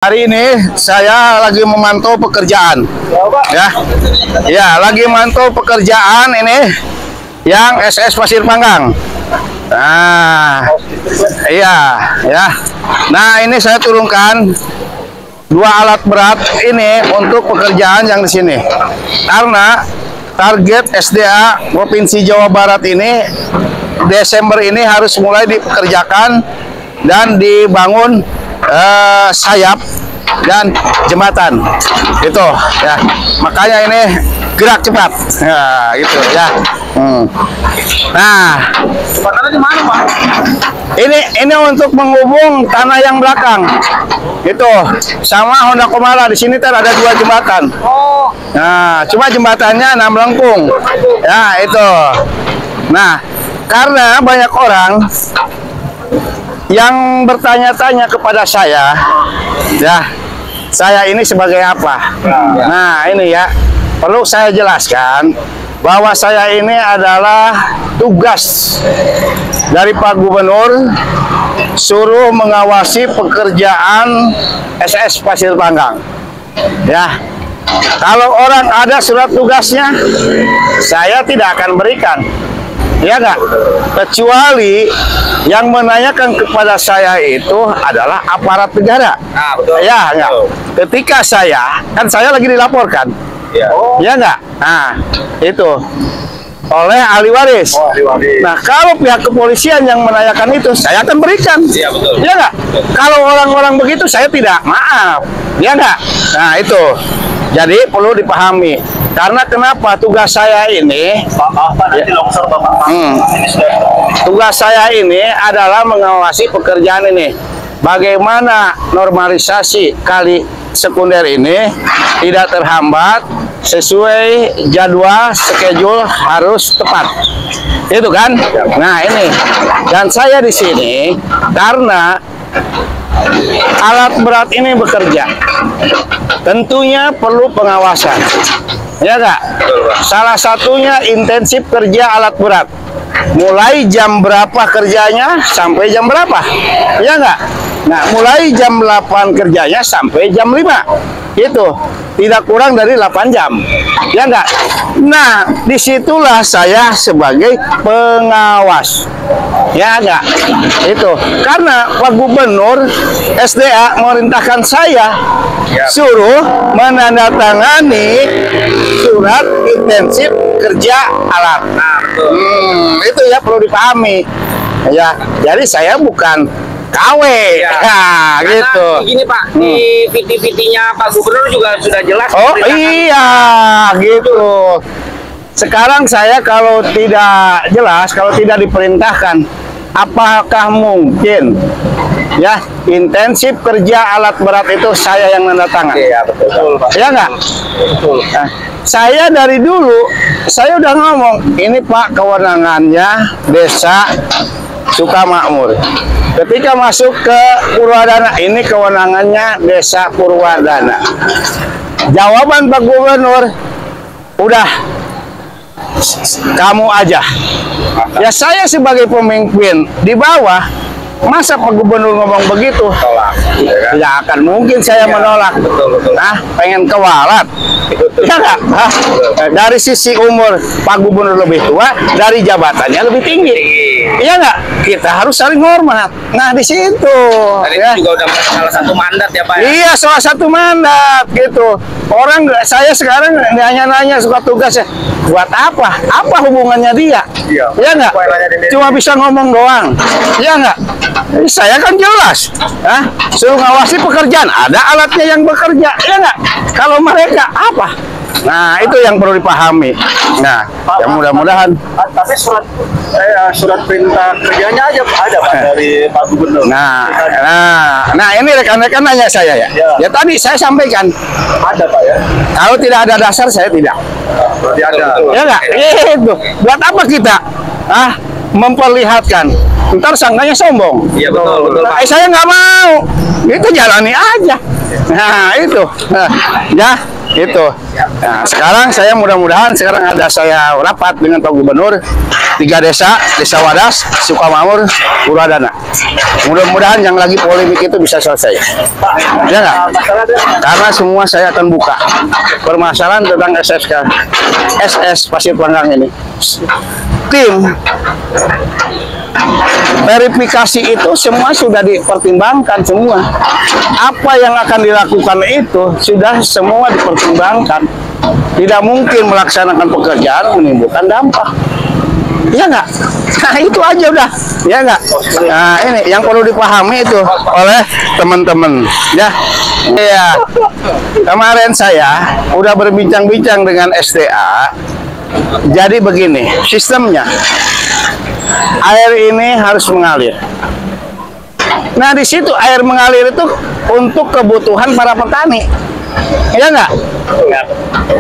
Hari ini saya lagi memantau pekerjaan, ya, lagi memantau pekerjaan ini yang SS Pasir Panggang. Nah, iya, ya. Nah, ini saya turunkan 2 alat berat ini untuk pekerjaan yang di sini, karena target SDA Provinsi Jawa Barat ini Desember ini harus mulai dipekerjakan dan dibangun sayap dan jembatan itu ya, makanya ini gerak cepat ya, gitu ya. Nah, Jembatannya di mana, Pak? ini untuk menghubung tanah yang belakang itu sama Honda Komara. Di sini ada 2 jembatan. Oh, Nah, cuma jembatannya melengkung ya itu. Nah, karena banyak orang yang bertanya-tanya kepada saya, ya, saya ini sebagai apa? Nah, ini ya, perlu saya jelaskan bahwa saya ini adalah tugas dari Pak Gubernur, suruh mengawasi pekerjaan SS Pasir Panggang. Ya, kalau orang ada surat tugasnya, saya tidak akan berikan. Ya enggak? Kecuali yang menanyakan kepada saya itu adalah aparat negara. nah, betul. Ya enggak? Ketika saya lagi dilaporkan. Ya. Oh, Ya enggak? Nah, itu oleh ahli waris. oh, diwadi. Nah, kalau pihak kepolisian yang menanyakan itu, saya akan berikan. Iya, betul. Ya enggak? Kalau orang-orang begitu saya tidak, maaf. Ya enggak? Nah, itu. Jadi perlu dipahami. Karena kenapa tugas saya ini, Pak, nanti longsor Bapak. Ini sudah. tugas saya ini adalah mengawasi pekerjaan ini. Bagaimana normalisasi kali sekunder ini tidak terhambat, sesuai jadwal schedule harus tepat. Itu kan? Nah, ini. Dan saya di sini karena alat berat ini bekerja, tentunya perlu pengawasan. Ya enggak? Salah satunya intensif kerja alat berat. Mulai jam berapa kerjanya sampai jam berapa? Ya enggak? Nah, mulai jam 8 kerjanya sampai jam 5. Itu tidak kurang dari 8 jam. Ya enggak? Nah, disitulah saya sebagai pengawas. Ya enggak? Itu karena Pak Gubernur SDA memerintahkan saya suruh menandatangani surat intensif kerja alat. Itu ya perlu dipahami. Ya, jadi saya bukan KW. Nah, gitu. Gini Pak, di VT-VT-nya Pak Gubernur juga sudah jelas. Oh iya, gitu. Sekarang saya kalau tidak jelas, kalau tidak diperintahkan, apakah mungkin ya intensif kerja alat berat itu saya yang menandatangani? Iya, betul, Pak. Ya enggak? Betul. Nah, saya dari dulu saya udah ngomong, ini Pak kewenangannya Desa Sukamakmur. Ketika masuk ke Purwadana, ini kewenangannya Desa Purwadana. Jawaban Pak Gubernur, udah kamu aja. Ya, saya sebagai pemimpin di bawah, masa Pak Gubernur ngomong begitu? Tolak. Tidak akan mungkin saya menolak. Betul. Nah, pengen kewalat. Ya enggak? Dari sisi umur Pak Gubernur lebih tua, dari jabatannya lebih tinggi. Iya enggak? Kita harus saling hormat. Nah, di situ. Dan Ya. itu juga udah salah satu mandat ya Pak. Iya, salah satu mandat gitu. Orang saya sekarang nanya-nanya suka tugas ya. Buat apa? Apa hubungannya dia? Iya. Iya enggak? Cuma bisa ngomong doang. Iya enggak? Saya kan jelas. Hah? Suruh ngawasi pekerjaan. Ada alatnya yang bekerja. Iya enggak? Kalau mereka apa? Nah, itu yang perlu dipahami. Nah, yang mudah-mudahan. Tapi surat perintah kerjanya aja ada Pak dari Pak Gubernur. Nah, ini rekan-rekan nanya saya ya. Ya tadi saya sampaikan. Ada Pak ya. Kalau tidak ada dasar saya tidak. Berarti ada. Ya enggak? Itu. Buat apa kita? Memperlihatkan. Ntar sangkanya sombong. Iya, betul Pak. Saya nggak mau. Itu jalani aja. Nah, itu. Nah, ya. Itu. Nah, sekarang saya mudah-mudahan sekarang ada saya rapat dengan Pak Gubernur 3 desa, Desa Wadas, Sukamawur, Puradana. Mudah-mudahan yang lagi polemik itu bisa selesai. Ya nggak? Karena semua saya akan buka permasalahan tentang SS Pasir Panggang ini. Tim verifikasi itu semua sudah dipertimbangkan semua. Apa yang akan dilakukan itu sudah semua dipertimbangkan. Tidak mungkin melaksanakan pekerjaan menimbulkan dampak. Ya nggak? Nah itu aja udah. Ya nggak? Nah ini yang perlu dipahami itu oleh teman-teman. Ya. Iya. Kemarin saya udah berbincang-bincang dengan SDA. Jadi begini sistemnya. Air ini harus mengalir. Nah di situ air mengalir itu untuk kebutuhan para petani. Ya nggak?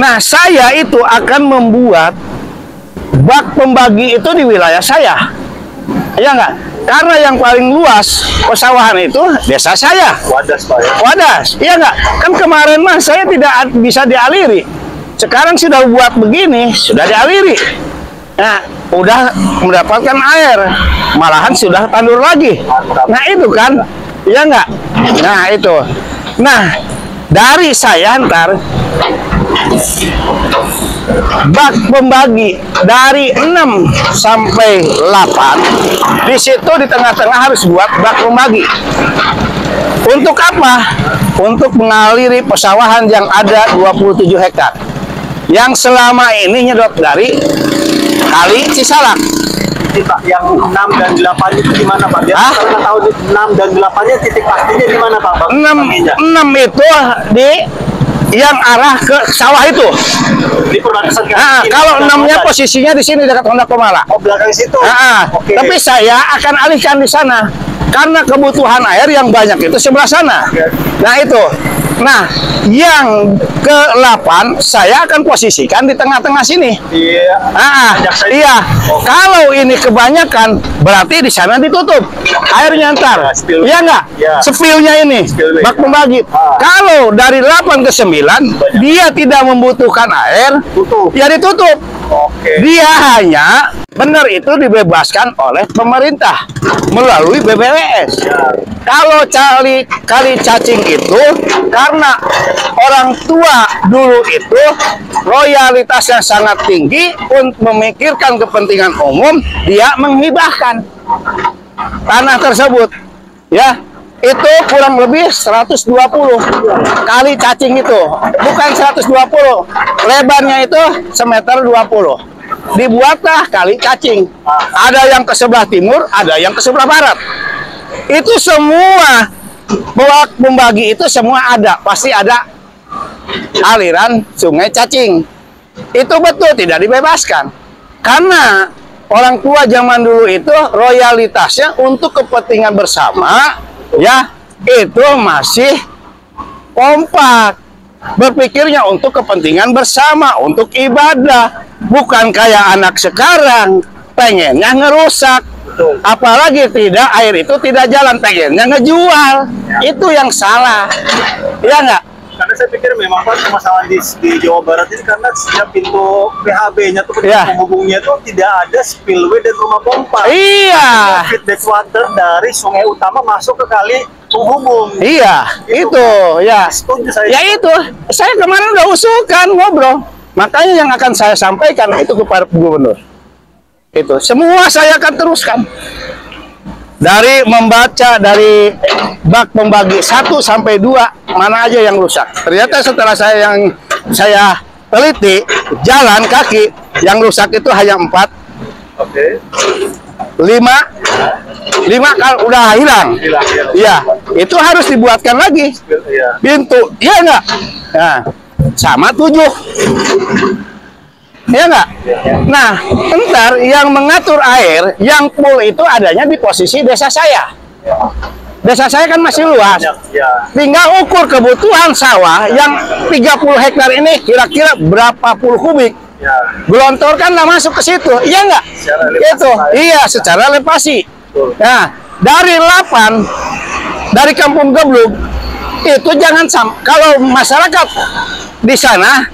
Nah saya itu akan membuat bak pembagi itu di wilayah saya. Ya nggak? Karena yang paling luas persawahan itu desa saya. Wadas, Pak ya. Wadas, iya nggak? Kan kemarin mah saya tidak bisa dialiri. Sekarang sudah buat begini, sudah dialiri. Nah, udah mendapatkan air, malahan sudah tandur lagi. Nah itu kan, ya nggak? Nah itu. Nah, dari saya ntar bak pembagi dari 6 sampai 8 di situ di tengah-tengah harus buat bak pembagi. Untuk apa? Untuk mengaliri persawahan yang ada 27 hektar yang selama ini nyedot dari Kali Cisalak. Pak, yang 6 dan 8 itu di mana, Pak? Biar kita tahu 6 dan 8-nya titik pastinya di mana, Pak? 6 itu di yang arah ke sawah itu. Di perbatasan. Nah, kalau 6-nya posisinya di sini dekat Honda Komala. Oh, belakang situ. Okay. Tapi saya akan alihkan di sana karena kebutuhan air yang banyak itu sebelah sana. Okay. Nah itu. Nah, yang ke-8 saya akan posisikan di tengah-tengah sini. Iya. Iya. Kalau ini kebanyakan berarti di sana ditutup airnya ntar. Iya nggak? Ya. Spillnya ini bak pembagi. Kalau dari 8 ke 9 dia tidak membutuhkan air, ya ditutup. Oke. Dia hanya benar itu dibebaskan oleh pemerintah melalui BPWS. Kalau kali cacing itu karena orang tua dulu itu royalitasnya sangat tinggi untuk memikirkan kepentingan umum, dia menghibahkan tanah tersebut. Ya, itu kurang lebih 120 kali cacing itu, bukan 120. Lebarnya itu semeter 20. Dibuatlah kali cacing. Ada yang ke sebelah timur, ada yang ke sebelah barat. Itu semua bak pembagi itu semua ada, pasti ada aliran sungai cacing. Itu betul tidak dibebaskan. Karena orang tua zaman dulu itu royalitasnya untuk kepentingan bersama, ya, itu masih kompak. Berpikirnya untuk kepentingan bersama, untuk ibadah. Bukan kayak anak sekarang, pengennya ngerusak. Apalagi tidak, air itu tidak jalan, pengennya ngejual. Itu yang salah. Ya nggak? Karena saya pikir memang Pak permasalahan di Jawa Barat ini karena setiap pintu PHB-nya tuh penghubungnya tuh tidak ada spillway dan rumah pompa. Iya. Feedback water dari sungai utama masuk ke kali penghubung. Iya, itu ya. Setuju saya. Ya itu, saya kemarin udah usulkan ngobrol. Makanya yang akan saya sampaikan itu kepada Gubernur. Itu semua saya akan teruskan. Dari membaca dari bak pembagi 1 sampai 2 mana aja yang rusak. Ternyata setelah saya teliti jalan kaki yang rusak itu hanya 4. Oke. 5 kalau udah hilang. Iya, itu harus dibuatkan lagi. Pintu, iya enggak? Nah, sama 7. Ya enggak? Nah, ntar yang mengatur air, yang pool itu adanya di posisi desa saya. Desa saya kan masih luas. Tinggal ukur kebutuhan sawah yang 30 hektar ini kira-kira berapa puluh kubik. Gelontorkanlah masuk ke situ. Iya enggak? Itu. Iya, secara elevasi. Nah, dari 8 dari Kampung Geblug itu jangan kalau masyarakat di sana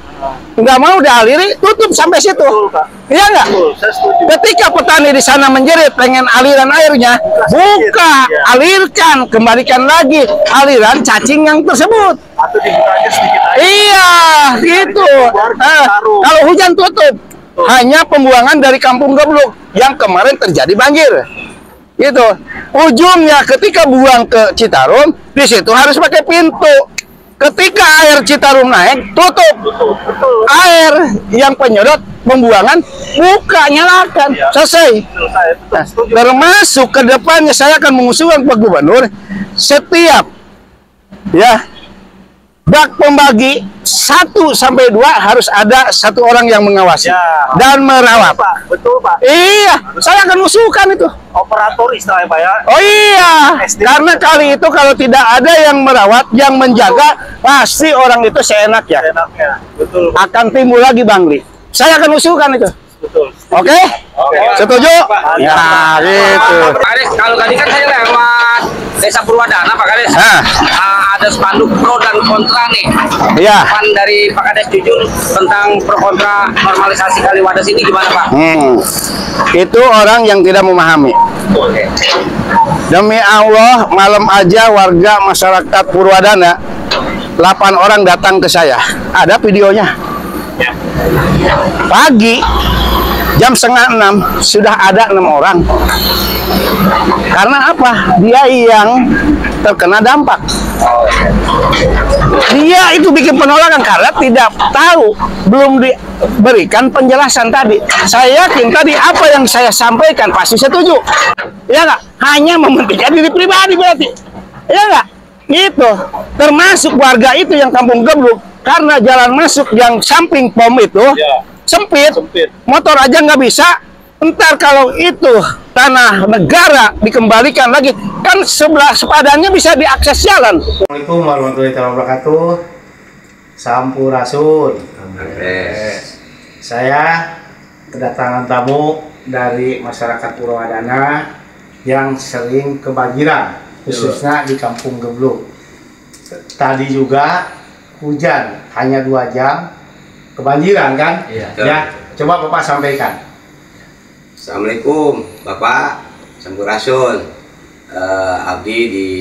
nggak mau dialiri, tutup sampai situ. Betul, Pak. Iya nggak? Betul, saya setuju. Ketika petani di sana menjerit pengen aliran airnya, buka, alirkan, kembalikan lagi aliran cacing yang tersebut. Atau dibuka aja sedikit aja. Iya, gitu. Kalau hujan tutup, hanya pembuangan dari Kampung Gebluk yang kemarin terjadi banjir. Gitu. Ujungnya ketika buang ke Citarum, di situ harus pakai pintu. Ketika air Citarum naik, tutup. Air yang penyedot pembuangan, buka, nyalakan. Selesai. Nah, termasuk ke depannya saya akan mengusulkan Pak Gubernur, setiap bak pembagi 1 sampai 2 harus ada 1 orang yang mengawasi dan merawat. Betul, Pak. Iya, saya akan usulkan itu. Operator istilahnya, Pak ya. Oh iya, karena kali itu kalau tidak ada yang merawat, yang menjaga, pasti orang itu seenaknya. Betul. Akan timbul lagi bangli. Saya akan usulkan itu. Betul. Oke? Setuju? Ya, gitu. Pak Kades, kalau tadi kan saya lewat Desa Purwadana, Pak Kades. Ada spanduk pro dan kontra nih. Iya. Pan dari Pak Kades jujur tentang pro kontra normalisasi Kaliwadas ini gimana, Pak? Itu orang yang tidak memahami. Demi Allah, malam aja warga masyarakat Purwadana 8 orang datang ke saya. Ada videonya. Pagi jam 5:30 sudah ada 6 orang. Karena apa? Dia yang terkena dampak. Dia itu bikin penolakan karena tidak tahu, belum diberikan penjelasan tadi. Saya yakin tadi apa yang saya sampaikan pasti setuju. Ya nggak? Hanya mementingkan diri pribadi berarti. Ya nggak? Gitu. Termasuk warga itu yang Kampung Gebluk, karena jalan masuk yang samping pom itu sempit, motor aja nggak bisa. Ntar kalau itu tanah negara dikembalikan lagi, kan sebelah sepadannya bisa diakses jalan. Assalamualaikum warahmatullahi wabarakatuh. Sampurasun. Saya kedatangan tamu dari masyarakat Purwadana yang sering kebanjiran, khususnya di Kampung Gebluk. Tadi juga hujan hanya 2 jam kebanjiran kan? Iya. Ya, coba Bapak sampaikan. Assalamualaikum Bapak Sampurasun. Abdi di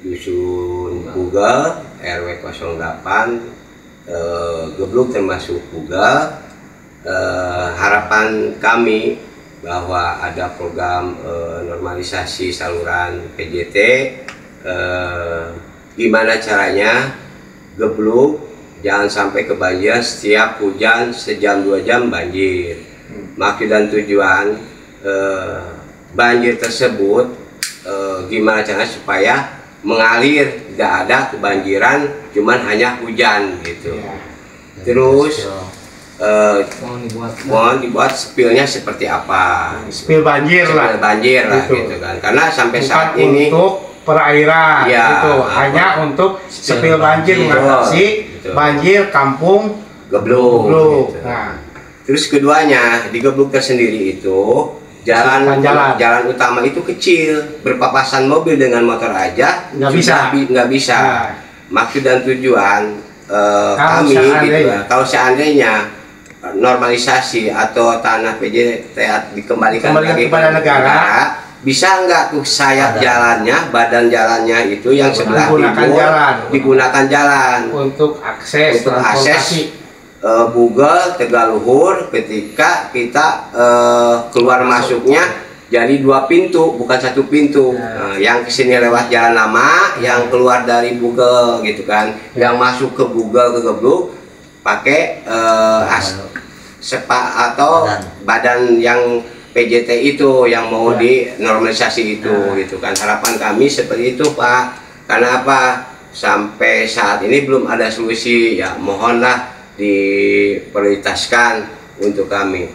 Dusun Pugal RW 08 Gebluk termasuk Pugal. Harapan kami bahwa ada program normalisasi saluran PJT. Gimana caranya Gebluk jangan sampai kebanjiran, setiap hujan sejam 2 jam banjir. Maksud dan tujuan banjir tersebut gimana caranya supaya mengalir, tidak ada kebanjiran, cuman hanya hujan gitu. Terus mohon dibuat spillnya seperti apa? Spill banjir lah. Banjir lah gitu kan. Karena sampai Bukan saat ini untuk perairan ya, gitu, hanya untuk spill banjir, mengatasi banjir Kampung Gebluk. Gitu. Nah, terus keduanya di Gebluk tersendiri itu jalan utama itu kecil, berpapasan mobil dengan motor aja nggak bisa. Nah. Maksud dan tujuan kami gitu, kalau seandainya normalisasi atau tanah PJT dikembalikan lagi kepada negara, bisa nggak tuh sayap jalannya, badan jalannya itu yang sebelah digunakan jalan untuk akses Google Tegaluhur ketika kita keluar masuknya jadi 2 pintu, bukan 1 pintu. Yang kesini lewat jalan lama, yang keluar dari Google gitu kan, yang masuk ke Google ke Gebluk pakai atau badan yang PJT itu yang mau dinormalisasi itu gitu kan. Harapan kami seperti itu Pak. Karena apa? Sampai saat ini belum ada solusi, ya mohonlah diprioritaskan untuk kami.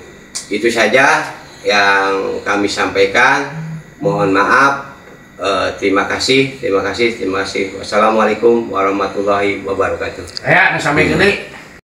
Itu saja yang kami sampaikan. Mohon maaf. Terima kasih. Wassalamualaikum warahmatullahi wabarakatuh. Ya, sampai gede.